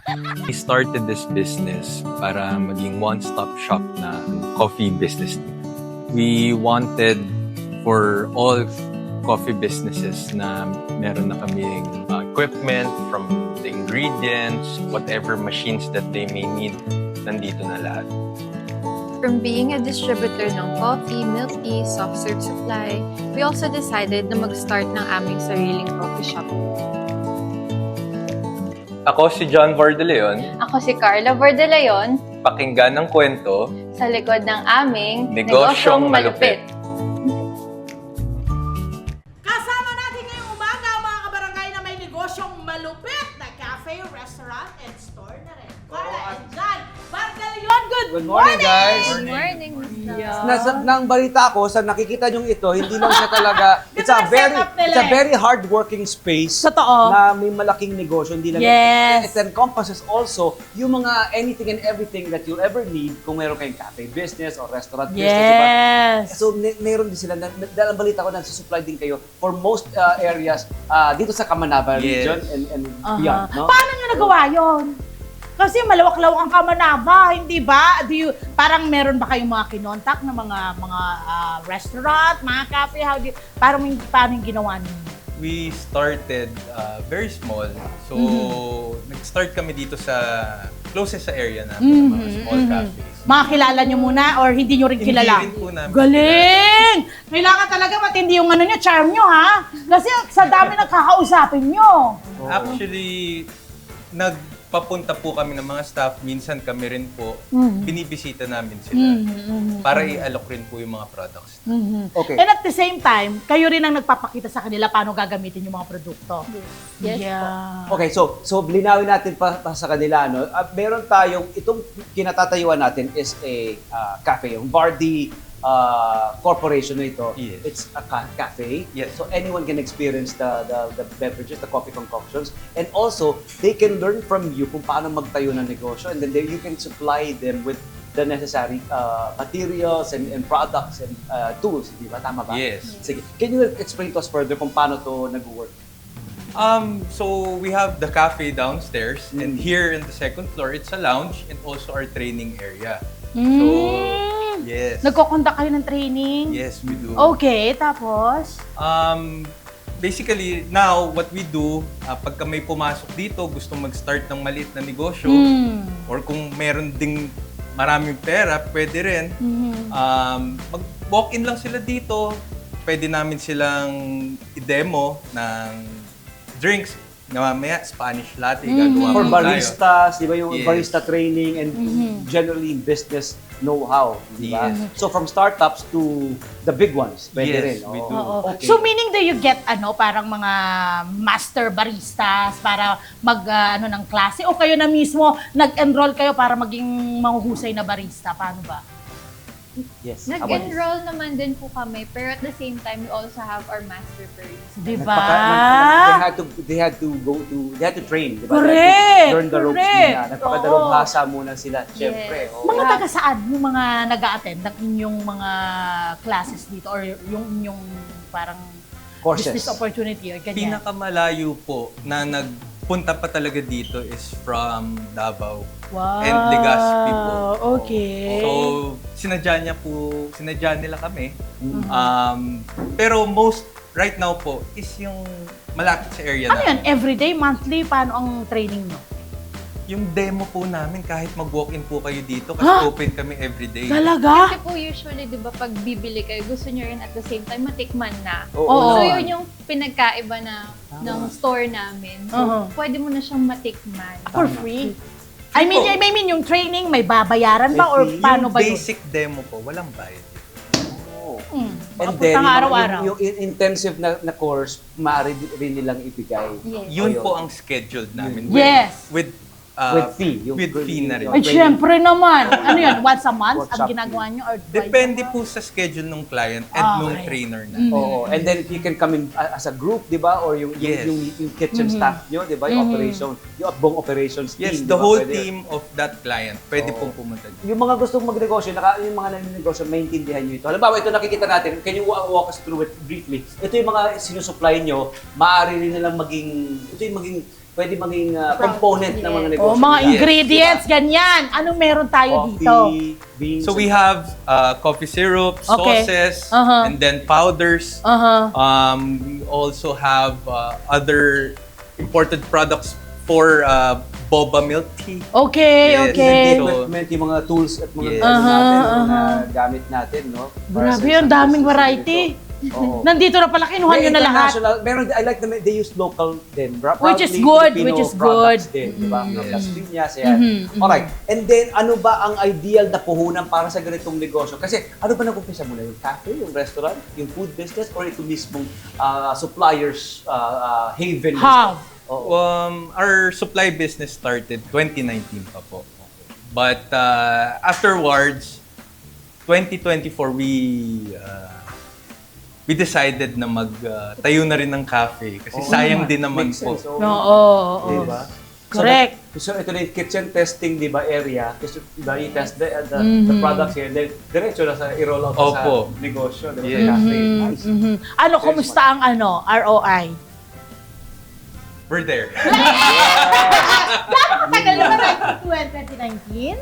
We started this business para maging one-stop shop na coffee business. We wanted for all coffee businesses na meron na kaming equipment from the ingredients, whatever machines that they may need, nandito na lahat. From being a distributor ng coffee, milk tea, soft serve supply, we also decided na mag-start ng aming sariling coffee shop. Ako si John Vardeleon, Ako si Carla Bordelayon, pakinggan ng kwento, sa likod ng aming Negosyong Malupit. Kasama natin ngayong umaga ang mga kabarangay na may negosyong malupit na cafe, restaurant, and store na rin. Carla and John Bardeleon, Good morning, guys! Good morning, Nang balita ko, sa nakikita nyo ito, hindi lang siya talaga, it's a very hard-working space Totoo. na may malaking negosyo. Hindi lang Yes. it encompasses also yung mga anything and everything that you'll ever need kung meron kayong cafe business or restaurant business. Diba? Yes. So, meron din sila, dahil ang balita ko, nagsusupply din kayo for most areas dito sa Kamanaba Yes. region and beyond. No? Paano nyo nagawa yun? Kasi malawak-lawak ang Kamanaba, hindi ba? Parang meron ba kayong mga kinontak na mga restaurant, mga cafe? Paano yung ginawa ninyo? We started very small. So, nag-start kami dito sa closest sa area namin, ng mga small cafes. Mga kilala nyo muna or hindi nyo rin kilala? Hindi rin po namin Galing! Kailangan talaga matindi yung charm nyo, ha? Kasi sa dami nagkakausapin nyo. Actually, nagpapunta po kami ng mga staff. Minsan kami rin po, binibisita namin sila para i-alok rin po yung mga products. Okay. And at the same time, kayo rin ang nagpapakita sa kanila paano gagamitin yung mga produkto. Yes. Yeah. Okay, so linawin natin pa sa kanila, no? Meron tayong, itong kinatatayuan natin is a cafe, yung Vardy corporation na ito. Yes. It's a cafe. Yes. So anyone can experience the beverages, the coffee concoctions. And also, they can learn from you kung paano magtayo ng negosyo. And then you can supply them with the necessary materials and products and tools. Di ba? Tama ba? Yes. Sige. Can you explain to us further kung paano to nag-work? So we have the cafe downstairs, and here in the second floor, it's a lounge and also our training area. So, yes. Nagkoconduct kayo ng training? Yes, we do. Okay, tapos? Basically, now, what we do, pagka may pumasok dito, gustong mag-start ng maliit na negosyo, or kung meron ding maraming pera, pwede rin. Mag-walk-in lang sila dito. Pwede namin silang i-demo ng drinks na mamaya Spanish latte gagawa For po tayo. baristas, di ba yung Yes. barista training and generally business know-how, di ba? Yes. So from startups to the big ones, pwede Yes, rin. we do. Oo. Okay. So meaning do you get parang mga master baristas para ng klase o kayo na mismo nag-enroll kayo para maging mahuhusay na barista? Paano ba? Yes. Nag-enroll naman din po kami, pero at the same time, we also have our master barista. Di ba? They had to train, di ba? Correct, They had to learn the ropes correct. muna. Nagpakadalawang Oo. hasa muna sila, syempre. Oo. Mga taga saan yung mga nag-a-attend ng inyong mga classes dito or yung inyong parang Courses. business opportunity or ganyan? Pinakamalayo po na nagpunta pa talaga dito is from Davao Wow. and Legazpi po. Okay. So, sinadya nila kami. Pero right now po is yung malapit sa area Ano yan? namin. Everyday, monthly? Paano ang training nyo? Yung demo po namin, kahit mag-walk-in po kayo dito, kasi Ha? open kami everyday. Talaga? Kasi po usually, di ba, pag bibili kayo, gusto nyo rin at the same time matikman na. Oo. So, yun yung pinagkaiba ng store namin. So, Uh-huh. pwede mo na siyang matikman. For free? I mean yung training, may babayaran ba or May fee. paano Yung ba yun? basic demo po, walang bayad. Oo. And And then, araw-araw. yung intensive na course, maaari rin nilang ibigay. Yes. Yun Ayun. po ang scheduled namin. Yes. With With fee. Yung with fee na rin. Ay, syempre naman. Ano yun? Once a month ang Workshop ginagawa nyo? Or twice Depende a month? po sa schedule ng client and nung Okay. trainer na. Oo. And then you can come in as a group, di ba? Or yung Yes. yung kitchen staff nyo, di ba? Yung operation, yung buong operations team. Yes, di the ba? whole Pwede. team of that client pwede pong pumunta dito. Yung mga gustong magnegosyo, yung mga naninegosyo, maintindihan nyo ito. Halimbawa, ito nakikita natin, can you walk us through it briefly? Ito yung mga sinusupply nyo, maaari rin nilang ito yung maging pwede maging component ng mga negosyo. O, mga nila. ingredients, ganyan. Anong meron tayo dito? Coffee, beans. So we have coffee syrup, Okay. sauces, Uh-huh. and then powders. Uh-huh. We also have other imported products for boba milk tea. Okay, Yes. okay. So- equipment, yung mga tools at mga Yes. ano natin, Uh-huh, mga gamit natin, no? Para Grabe sa yun, isang daming business variety. dito. Oo. Nandito na pala, kinuha nyo na lahat. International, meron, I like them, they use local din. Which is Proudly good, Filipino which is products good. din, di ba? Mm. From Yes. Las Piñas, yan. Mhm, Alright, and then ano ba ang ideal na puhunan para sa ganitong negosyo? Kasi ano ba nag-umpisa muna? Yung cafe, yung restaurant, yung food business, or ito mismong suppliers haven? Hub. Oo. Our supply business started 2019 pa po. But afterwards, 2024, we decided na tayo na rin ng cafe kasi Oo sayang naman. din naman Makes po. sense, oo. Oo, oo. Diba? Correct. So ito na yung kitchen testing, di ba, area. Kasi diba, you test the Mhm. products here, then diretso na sa i-roll out na sa Opo. negosyo, di ba, Yes. sa cafe. Mhm, Nice. mhm. Ano, kumusta ang ROI? We're there. Tagal na ba tayo 2019?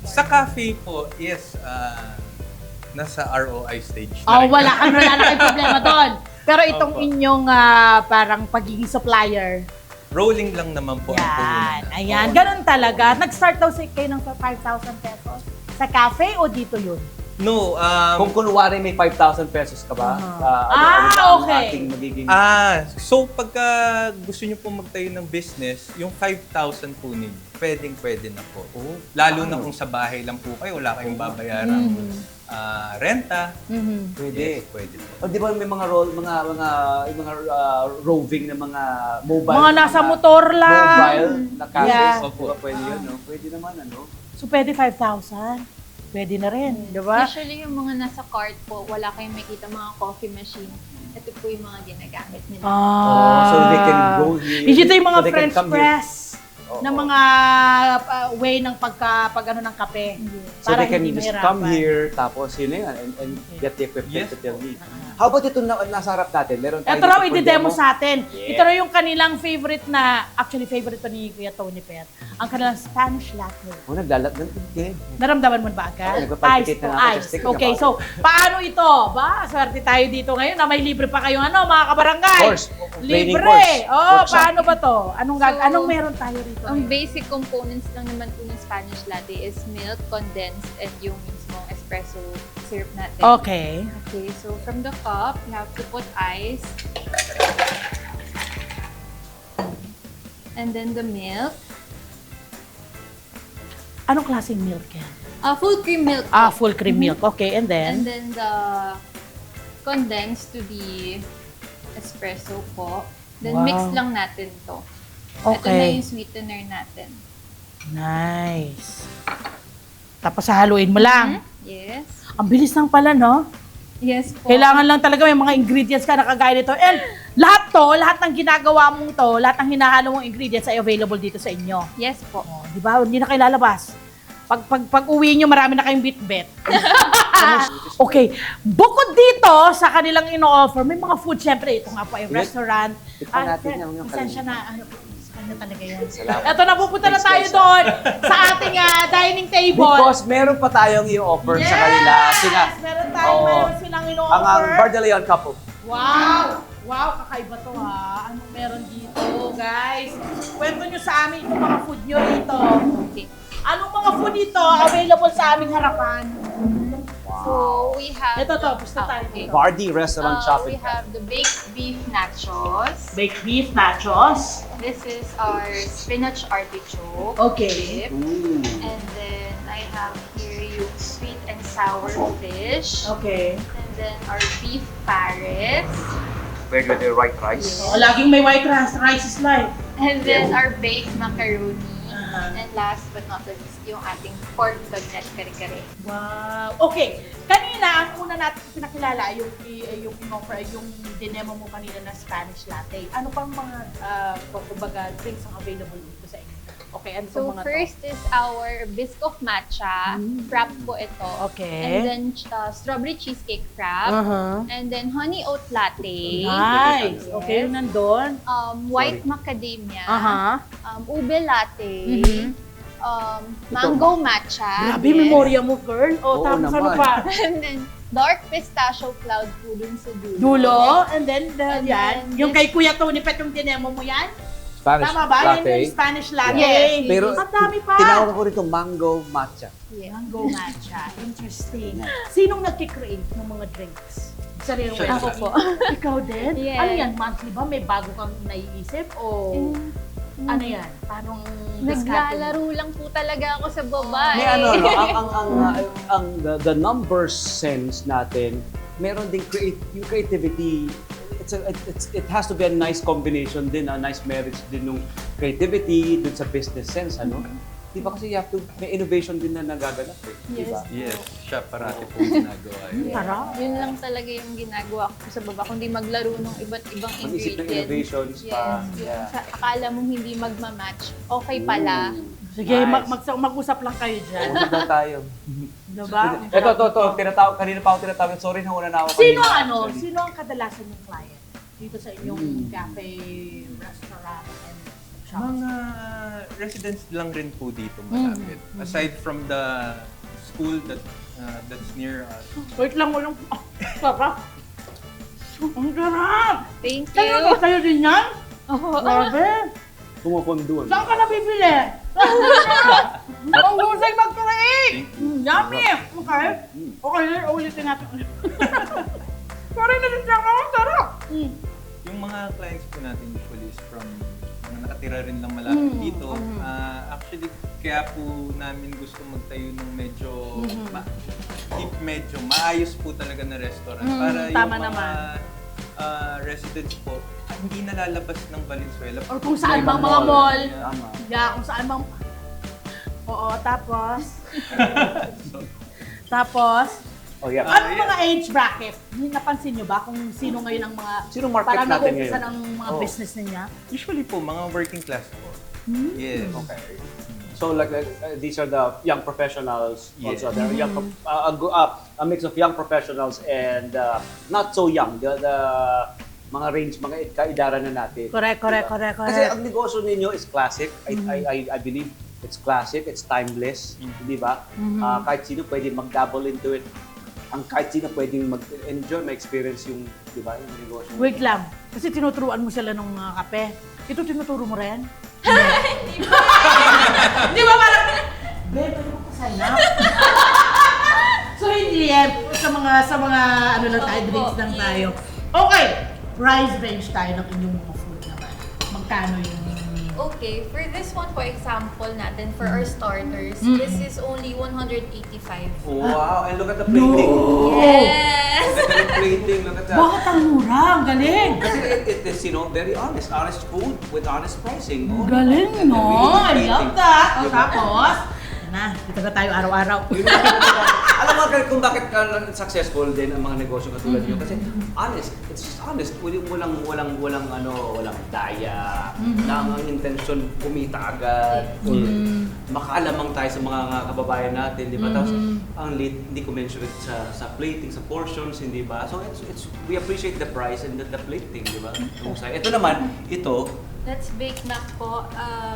Sa cafe po, yes, nasa ROI stage na Oh, rin. wala kayong problema doon. Pero itong Opo. inyong parang pagiging supplier, Rolling lang naman po ang yan, puhunan. ayan, ganun talaga. Nag-start daw kayo ng 5,000 pesos sa cafe o dito yun? No, Kung kunwari may 5,000 pesos ka ba, Ah, ba ang okay. ating magiging... so pagka gusto niyo po magtayo ng business, yung 5,000 po ninyo, pwede na po. Lalo na kung sa bahay lang po kayo, wala kayong babayarang renta. Mhm. Pwede. Yes, pwede po. O di ba may mga roving na mga mobile... Mga nasa motor lang. Mobile na cafes. Yeah. Opo. Pwede yun, no? Pwede naman, ano? So, pwede 5,000? Pwede na rin, di ba? Usually yung mga nasa cart po, wala kayong makita mga coffee machine. Ito po yung mga ginagamit nila. So they can go here. Dito yung mga So they can French come here. press Oo. na mga way ng pag-ano ng kape. So they can hindi just mahirapan. come here, tapos yun na yun, and get the equipment Yes that they'll po. need. How about ito na nasa harap natin? Meron tayo Ito raw, dito for i-demo sa atin. Yeah. Ito raw yung kanilang favorite na, actually favorite to ni Kuya Tony Pet, ang kanilang Spanish latte. Oh, naglalat ng tingin. Naramdaman mo ba agad? Oo, nagpapalpitate Ice to na ako, ice. just take Okay, it so paano ito? Ba, swerte tayo dito ngayon na may libre pa kayong mga kabarangay. Course. Training Libre. course. Oh, Workshop. paano ba to? Anong So, meron tayo rito? Ang ngayon? basic components lang naman po ng Spanish latte is milk, condensed, and yung mismong espresso syrup natin. Okay. Okay, so from the cup, you have to put ice. And then the milk. Anong klaseng milk yan? Full cream milk. Ah, po. full cream milk. Okay, and And then? then the condensed to the espresso po. Then Wow. mix lang natin to. Ito na Okay. yung sweetener natin. Nice. Tapos hahaluin mo lang. Yes. Ang bilis lang pala, no? Yes po. Kailangan lang talaga may mga ingredients ka na kagaya nito. And lahat ng ginagawa mong to, lahat ng hinahalo mong ingredients ay available dito sa inyo. Yes po. Oh, di ba? Hindi na kayo lalabas. Pag uwi nyo, marami na kayong bit-bet. Okay. Bukod dito, sa kanilang ino-offer, may mga food, syempre, ito nga po ay Yes. restaurant. Tikman natin yung Pasensya na, sa kanya talaga yan. Salamat. Ito, napupunta na tayo Thanks, guys. doon sa ating dining table. Because meron pa tayong i-offer sa kanila. Sila, Meron tayong Oo. meron silang ang ino-offer. Bar de Leon couple. Wow! Wow, kakaiba to ha. Anong meron dito, guys? Kwento nyo sa amin itong mga food nyo rito. Okay. Anong mga food dito available sa aming harapan? So, we have... Ito to, gusto tayo okay. dito. Bardi Restaurant Shop. We have the baked beef nachos. Baked beef nachos. This is our spinach artichoke Okay. dip. Ooh. And then I have here yung sweet and sour fish. Okay. And then our beef pares. Pwede with the white rice. Oh, laging may white rice is life. And then our baked macaroni. Uh-huh. And last but not the least, yung ating pork bagnet kare-kare. Wow. Okay. Kanina, ang una natin pinakilala, yung in-offer, yung dinemo mo kanina na Spanish latte. Ano pang mga, kumbaga, drinks ang available dito sa inyo? Okay, ano So, mga first is our biscoff matcha. Frap po ito. Okay. And then, strawberry cheesecake frap. And then, honey oat latte. Nice. Yes. Okay, yung nandun. White macadamia. Aha. Ube latte. Mhm. Mango matcha. Grabe, Yes. memorya mo, girl. Oo Tapos ano naman. pa? And then, dark pistachio cloud po dun sa dulo. Dulo. And then, And yan. then Yung this- kay Kuya Tony Pet, yung dinemo mo yan? Spanish Tama ba? latte. Yan yung Spanish latte. Yes. Pero ang dami pa. tinawag ko rito mango matcha. Yes. Mango matcha. Interesting. Sinong nagkikreate ng mga drinks? Sarili mo. Siya. Ako po. Ikaw din? Yes. Ano yan? Monthly ba? May bago kang naiisip? O ano yan? Parang Naglalaro lang po talaga ako sa baba. May ano, no, the numbers sense natin, meron ding yung creativity. It has to be a nice combination din, a nice marriage din ng creativity dun sa business sense, ano? Di ba kasi you have to, may innovation din na nagaganap eh. Di ba? Yes, siya parati po ginagawa yun. Sarap. Yun lang talaga yung ginagawa ko sa baba, kundi maglaro ng iba't ibang Mag-isip ng ingredients. innovations pa. Yes. Yeah. Sa akala mong hindi magmamatch, okay pala. Sige, Nice. mag-usap lang kayo dyan. Usap daw tayo. Diba? Ito, tinatawag, kanina pa ako tinatawag. Sorry, nauna na ako. Sino kanina. ano? Sino ang kadalasan yung client dito sa inyong cafe, restaurant, and shop? Mga residents lang rin po dito malapit. Aside from the school that's near us. Wait lang, walang... Oh, sarap! Ang sarap! Thank Saan you. ba kayo din yan? Oo. Grabe! Pumupunduan. Saan ka nabibili? Ang husay mag-create! Yummy! Okay. Okay, ulitin natin. Sorry na din siya ako. Sarap! Yung mga clients po natin usually is from mga nakatira rin lang malapit dito. Actually, kaya po namin gusto magtayo ng medyo medyo maayos po talaga na restaurant para yung tama mga naman. Residents po hindi nalalabas ng Valenzuela. Or kung saan May bang mga mga mall. mall. Tama. Yeah, kung saan bang... Oo, tapos... Tapos... Oh, yeah. Anong mga age bracket? Napansin nyo ba kung sino ngayon ang mga... Sino market parang natin nag-uumpisa ngayon? ng mga Oh. business niya? Usually po mga working class po. Yes. Okay. So like these are the young professionals Yes. also. They're young, a mix of young professionals and not so young. The mga range, mga kaidaran na natin. Correct. Kasi ang negosyo ninyo is classic. I believe it's classic, it's timeless, di ba? Kahit sino pwede mag-dabble into it. Ang kahit sino pwede mag-enjoy, ma-experience yung, di ba, yung negosyo. Wait lang. Kasi tinuturuan mo sila ng kape. Ito tinuturo mo rin? Di ba parang... Babe, pwede mo pa-sign up? So hindi yan. Sa mga ano lang tayo, drinks lang tayo. Okay. Price range tayo ng inyong mga food naman. Magkano yung... Okay, for this one, for example natin, for our starters, this is only 185. Wow, and look at the plating. Yes! Look at the plating, look at that. Bakit ang mura? Ang galing! Kasi it is, very honest. Honest food with honest pricing. Ang galing, And no? really I love plating. that. O Diba? tapos, na, dito na tayo araw-araw. Alam mo kung bakit successful din ang mga negosyo katulad niyo kasi honest, it's just honest. Walang daya. Lang ang intention kumita agad. Or makalamang tayo sa mga kababayan natin, di ba? Tapos ang late, hindi commensurate sa plating, sa portions, hindi ba? So it's we appreciate the price and the plating, di ba? Ito naman, That's Bake Mac po.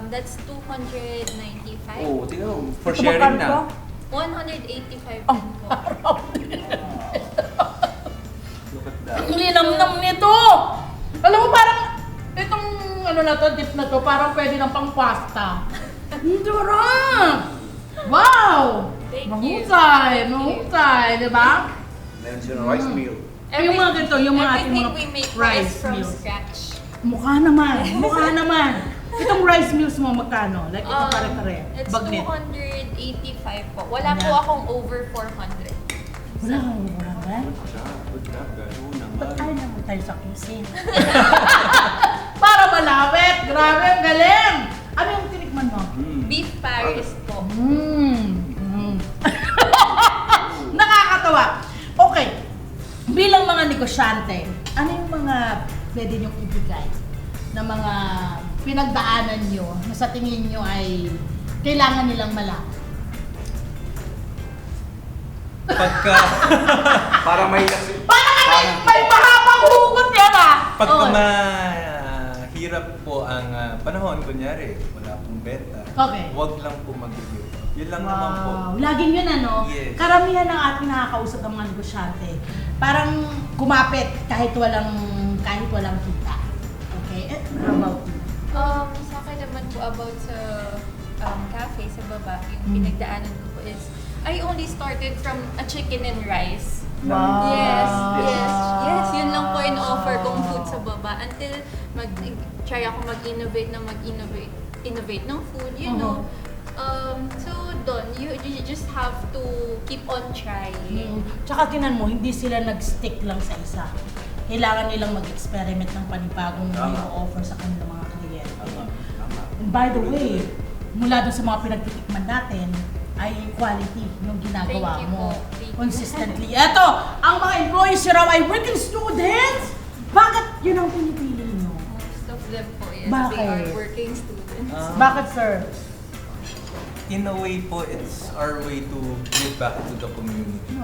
That's 295. oh, tingnan mo, for Ito sharing magkano na. 185 Oh. din po. Look at that. Ang linamnam nito! Alam mo, parang itong dip na to, parang pwede ng pang pasta. Ang sarap! Wow! Thank you. Mahusay, di ba? Meron siya ng rice meal. Yung mga ganito, yung mga ating Everything mga we make rice from meals. scratch. Mukha naman. Itong rice meals mo magkano? Like ito pare-pare. It's Bagnet. 285 po. Wala po Yeah. akong over 400. Wala kang mura ba? Good job, guys. Oo Ba't naman. tayo naman tayo sa cuisine? Para malapit! Grabe, ang galing! Ano yung tinikman mo? Beef Paris po. Nakakatawa. Okay. Bilang mga negosyante, ano yung mga pwede niyong ibigay na mga pinagdaanan nyo na sa tingin nyo ay kailangan nilang malaman? Pagka, Para may... May mahabang hugot yan pagka Oo. mahirap po ang panahon, kunyari, wala pong benta, Okay. wag lang po mag-review. Yun lang naman po. Wow, laging yun Yes. Karamihan ng ating nakakausap ng mga negosyante, parang kumapit kahit walang kita. Okay? How about you? Sa akin naman po about sa cafe sa baba, yung pinagdaanan ko po is, I only started from a chicken and rice. Wow. Yes, yun lang po in-offer kong food sa baba until try ako mag-innovate ng food, you know. So doon, you just have to keep on trying. Tsaka tinan mo, hindi sila nag-stick lang sa isa. Kailangan nilang mag-experiment ng panibagong i-offer sa kanilang mga kliyente. And by the way, mula doon sa mga pinagtitikman natin, ay quality yung ginagawa Thank you mo. po. Thank you. Consistently. Eto, ang mga employees nyo raw ay working students! Bakit yun ang pinipili nyo? Most of them po, yes, Bakit? they are working students. Bakit, sir? In a way po, it's our way to give back to the community. So,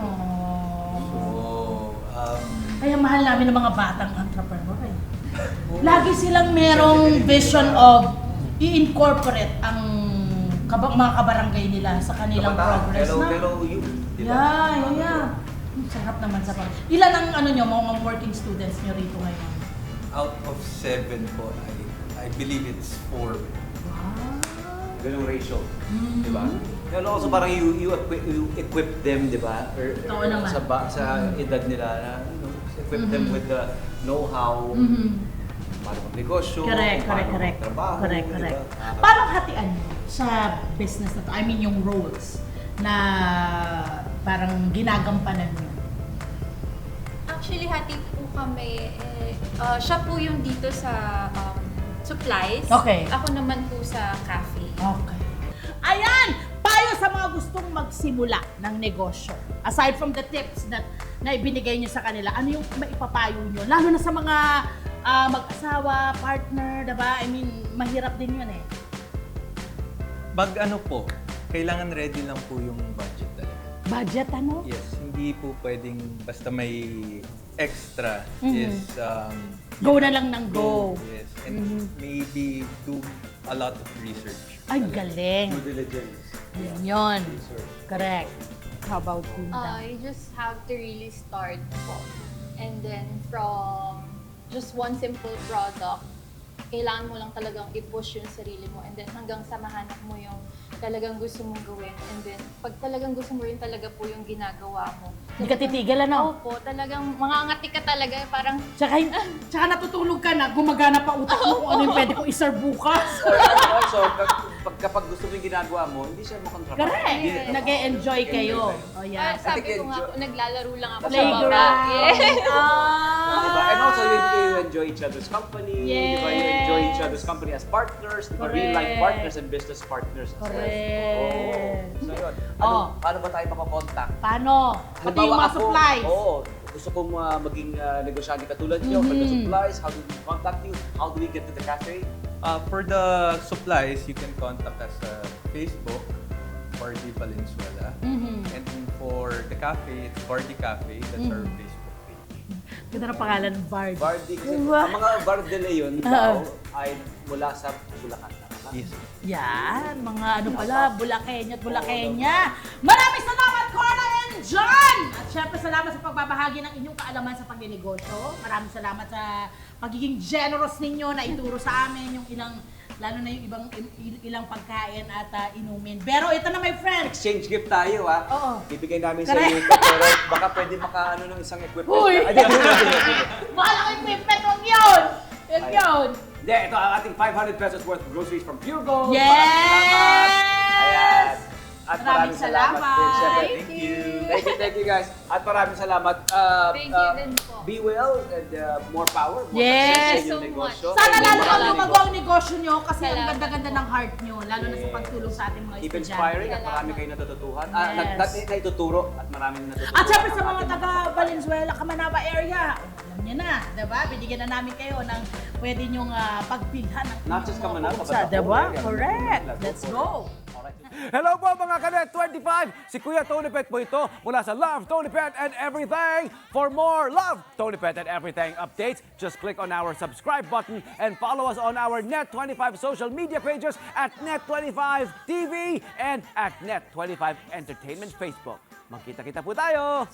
Kaya mahal namin ng mga batang entrepreneur eh. Lagi silang merong vision of i-incorporate ang mga kabarangay nila sa kanilang progress na. Pero you, di ba? Yeah. Ang sarap naman sa pag... Ilan ang mga working students nyo rito ngayon? out of 7 po, I believe it's 4. Ganung ratio, di ba? And also parang you equip them, di ba? Oo naman. Sa edad nila na equip them with the know-how, paano magnegosyo, paano magtrabaho, Correct. di ba? Paano hatian nyo sa business na to? I mean, yung roles na parang ginagampanan nyo. Actually, hati po kami. Siya po yung dito sa supplies. Okay. Ako naman po sa cafe. Okay. Ayan! Payo sa mga gustong magsimula ng negosyo. Aside from the tips na ibinigay nyo sa kanila, ano yung maipapayo nyo? Lalo na sa mga mag-asawa, partner, diba? I mean, mahirap din yun eh. Ano po, kailangan ready lang po yung budget talaga. Budget ano? Yes, hindi po pwedeng basta may extra is Go na lang ng go. Yes, and maybe do a lot of research. Ay, galing. Due diligence. Yun. Correct. How about you? You just have to really start po. And then from just one simple product, kailangan mo lang talagang i-push yung sarili mo and then hanggang sa mahanap mo yung talagang gusto mong gawin. And then, pag talagang gusto mo rin talaga po yung ginagawa mo. Hindi ka titigil, ano? Opo, talagang mangangati ka talaga. Parang, Tsaka natutulog ka na, gumagana pa utak mo kung ano yung pwede kong iserve bukas. Also, kapag gusto mo yung ginagawa mo, hindi siya makontrabaho. Correct. Yes. Nag-e-enjoy kayo. Oh, yeah. sabi think ko nga po, naglalaro lang ako sa baba. Playground. Yes. Diba? And also, you enjoy each other's company. Yes. Diba? You enjoy each other's company as partners, diba? Real life Correct. partners and business partners as well. Correct. So yun. Oh. Paano ba tayo makakontakt? Paano? Pati yung mga supplies. Oo. Gusto kong maging negosyante katulad niyo for the supplies. How do we contact you? How do we get to the cafe? For the supplies, you can contact us sa Facebook, Bardi Valenzuela. And for the cafe, it's Bardi Cafe. That's our Facebook page. Ganda na pangalan ng Bard. Bardi. Kasi Wow. ang mga Bar de Leon daw ay mula sa Bulacan. Tama? Yes. Yan, mga ano pala, Bulakenya at Bulakenya. Maraming salamat, Corna and John! At syempre, salamat sa pagbabahagi ng inyong kaalaman sa pagninegosyo. Maraming salamat sa pagiging generous ninyo na ituro sa amin yung lalo na yung ilang pagkain at inumin. Pero ito na, my friend! Exchange gift tayo, ha? Oo. Bibigay namin sa Correct. iyo ito, pero baka pwede makaano ng isang equipment. Uy! Ay, di- Mahal ang equipment, huwag yun! Huwag yun! Hindi, ito ang ating 500 pesos worth of groceries from Pure Gold. Yes! Maraming salamat. Ayan. At Maraming salamat. din, syempre. Thank you. Thank you guys. At maraming salamat. Thank you din po. Be well and more power, more Yes. success sa Thank you inyong so negosyo. much. Sana And lalo more ang negosyo. lumago ang negosyo nyo kasi ang Salamat ganda-ganda po. ng heart nyo, lalo na sa pagtulong sa ating mga Keep estudyante. inspiring at Salamat. marami kayong natututuhan. Yes. Naituturo at maraming natututuhan. At syempre sa ang mga ating taga Valenzuela, Camanaba area, alam nyo na, diba? Binigyan na namin kayo ng pwede nyong pagbilhan ng Not just Kamanaba, but sa, the whole diba? area. Correct. Let's Let's go go. Alright. Hello po mga Kanet 25! Si Kuya Tony Pet po ito mula sa Love, Tony Pet and Everything. For more Love, Tony Pet and Everything updates, just click on our subscribe button and follow us on our Net25 social media pages at Net25 TV and at Net25 Entertainment Facebook. Magkita-kita po tayo!